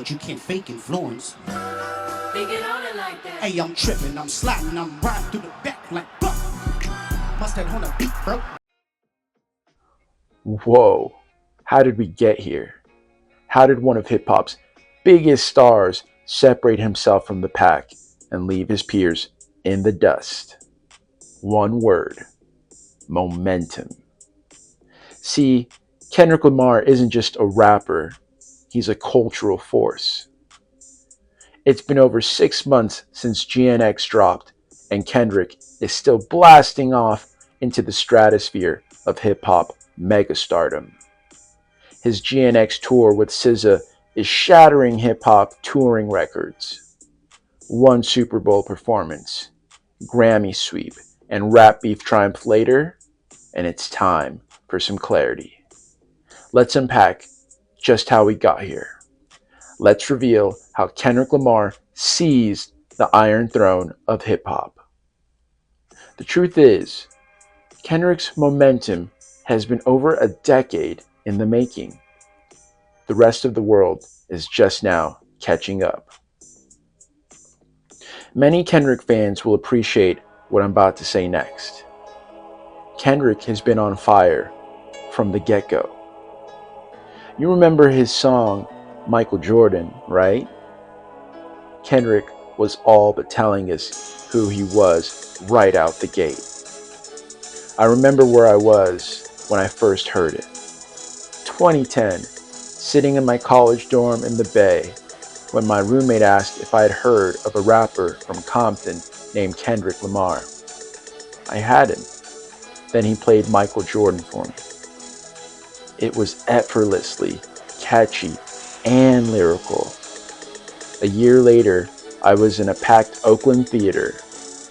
But you can't fake influence. Thinking on it like that. Hey, I'm tripping, I'm sliding, I'm riding through the back like fuck. Must have on a beat, bro. Whoa, how did we get here? How did one of hip hop's biggest stars separate himself from the pack and leave his peers in the dust? One word: momentum. See, Kendrick Lamar isn't just a rapper, he's a cultural force. It's been over 6 months since GNX dropped, and Kendrick is still blasting off into the stratosphere of hip hop megastardom. His GNX tour with SZA is shattering hip hop touring records. One Super Bowl performance, Grammy sweep, and rap beef triumph later, and it's time for some clarity. Let's unpack just how we got here. Let's reveal how Kendrick Lamar seized the Iron Throne of hip hop. The truth is, Kendrick's momentum has been over a decade in the making. The rest of the world is just now catching up. Many Kendrick fans will appreciate what I'm about to say next. Kendrick has been on fire from the get-go. You remember his song, Michael Jordan, right? Kendrick was all but telling us who he was right out the gate. I remember where I was when I first heard it. 2010, sitting in my college dorm in the Bay, when my roommate asked if I had heard of a rapper from Compton named Kendrick Lamar. I hadn't. Then he played Michael Jordan for me. It was effortlessly catchy and lyrical. A year later, I was in a packed Oakland theater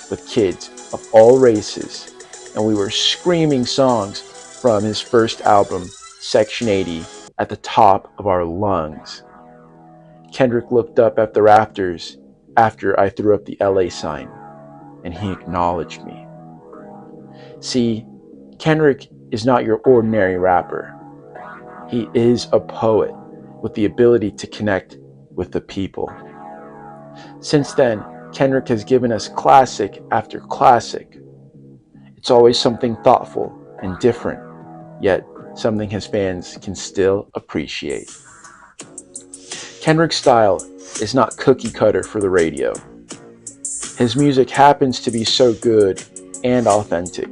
with kids of all races, and we were screaming songs from his first album, Section 80, at the top of our lungs. Kendrick looked up at the rafters after I threw up the LA sign, and he acknowledged me. See, Kendrick is not your ordinary rapper. He is a poet with the ability to connect with the people. Since then, Kendrick has given us classic after classic. It's always something thoughtful and different, yet something his fans can still appreciate. Kendrick's style is not cookie cutter for the radio. His music happens to be so good and authentic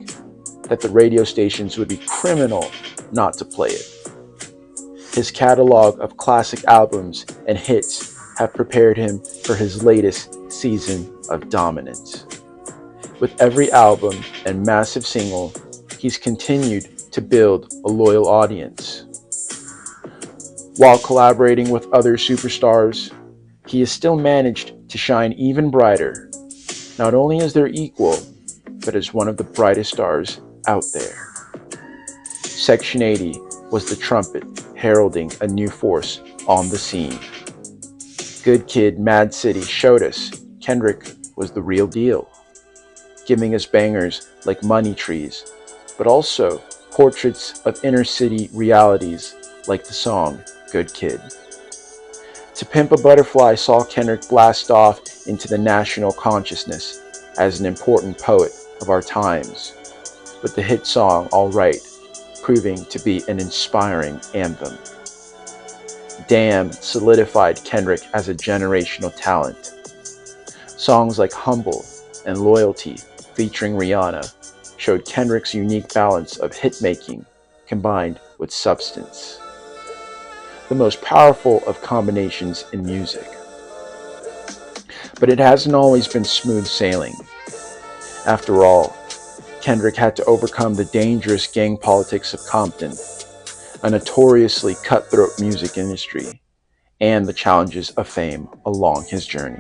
that the radio stations would be criminal not to play it. His catalog of classic albums and hits have prepared him for his latest season of dominance. With every album and massive single, he's continued to build a loyal audience. While collaborating with other superstars, he has still managed to shine even brighter, not only as their equal, but as one of the brightest stars out there. Section 80 was the trumpet heralding a new force on the scene. Good Kid, Mad City showed us Kendrick was the real deal, giving us bangers like Money Trees, but also portraits of inner city realities like the song Good Kid. To Pimp a Butterfly saw Kendrick blast off into the national consciousness as an important poet of our times, with the hit song All Right proving to be an inspiring anthem. Damn solidified Kendrick as a generational talent. Songs like Humble and Loyalty featuring Rihanna showed Kendrick's unique balance of hit-making combined with substance. The most powerful of combinations in music. But it hasn't always been smooth sailing. After all, Kendrick had to overcome the dangerous gang politics of Compton, a notoriously cutthroat music industry, and the challenges of fame along his journey.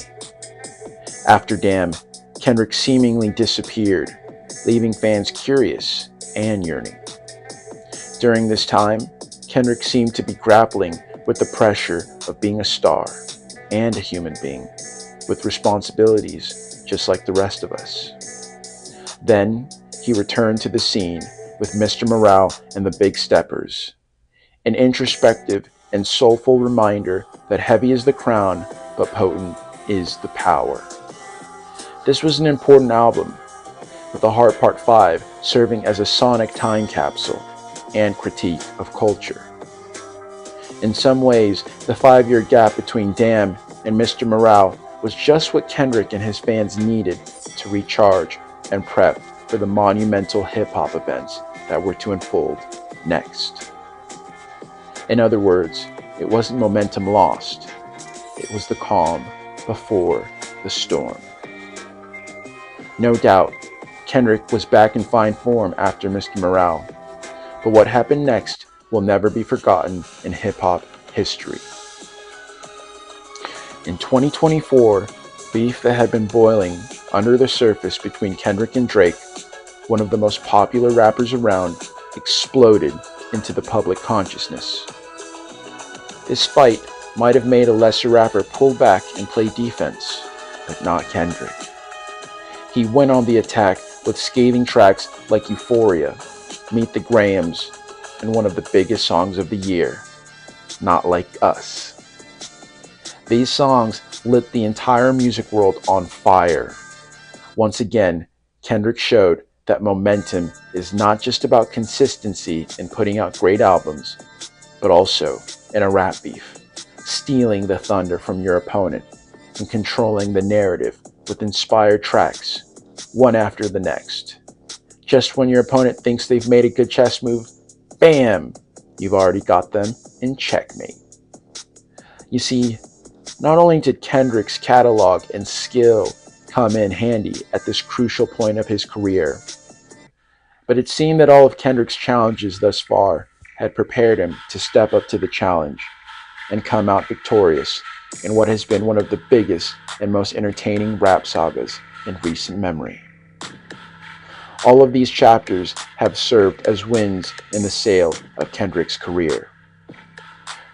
After Damn, Kendrick seemingly disappeared, leaving fans curious and yearning. During this time, Kendrick seemed to be grappling with the pressure of being a star and a human being, with responsibilities just like the rest of us. Then, he returned to the scene with Mr. Morale and the Big Steppers, an introspective and soulful reminder that heavy is the crown, but potent is the power. This was an important album, with The Heart Part 5 serving as a sonic time capsule and critique of culture. In some ways, the 5-year gap between Damn and Mr. Morale was just what Kendrick and his fans needed to recharge and prep for the monumental hip-hop events that were to unfold next. In other words, it wasn't momentum lost, it was the calm before the storm. No doubt, Kendrick was back in fine form after Mr. Morale, but what happened next will never be forgotten in hip-hop history. In 2024, beef that had been boiling under the surface between Kendrick and Drake, one of the most popular rappers around, exploded into the public consciousness. This fight might have made a lesser rapper pull back and play defense, but not Kendrick. He went on the attack with scathing tracks like Euphoria, Meet the Grahams, and one of the biggest songs of the year, Not Like Us. These songs lit the entire music world on fire. Once again, Kendrick showed that momentum is not just about consistency in putting out great albums, but also in a rap beef, stealing the thunder from your opponent and controlling the narrative with inspired tracks, one after the next. Just when your opponent thinks they've made a good chess move, bam, you've already got them in checkmate. You see, not only did Kendrick's catalog and skill come in handy at this crucial point of his career, but it seemed that all of Kendrick's challenges thus far had prepared him to step up to the challenge and come out victorious in what has been one of the biggest and most entertaining rap sagas in recent memory. All of these chapters have served as wins in the sail of Kendrick's career.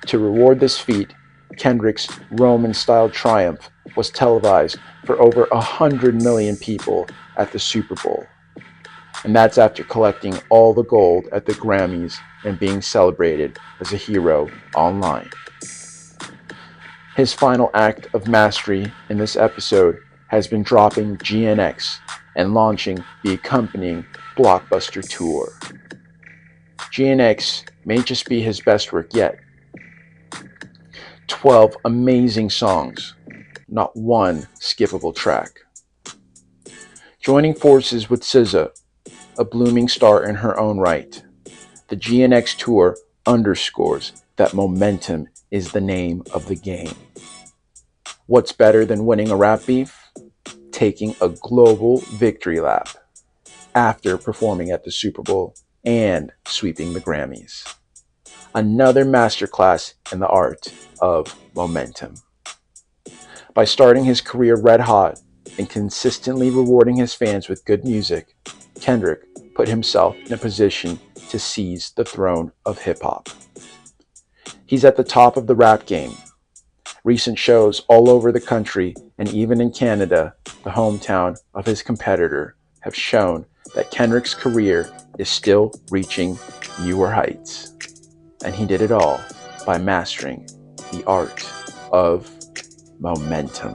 To reward this feat, Kendrick's Roman-style triumph was televised for over 100 million people at the Super Bowl. And that's after collecting all the gold at the Grammys and being celebrated as a hero online. His final act of mastery in this episode has been dropping GNX and launching the accompanying blockbuster tour. GNX may just be his best work yet. 12 amazing songs, not one skippable track. Joining forces with SZA, a blooming star in her own right, the GNX tour underscores that momentum is the name of the game. What's better than winning a rap beef? Taking a global victory lap after performing at the Super Bowl and sweeping the Grammys. Another masterclass in the art of momentum. By starting his career red hot and consistently rewarding his fans with good music, Kendrick put himself in a position to seize the throne of hip-hop. He's at the top of the rap game. Recent shows all over the country and even in Canada, the hometown of his competitor, have shown that Kendrick's career is still reaching newer heights. And he did it all by mastering the art of momentum.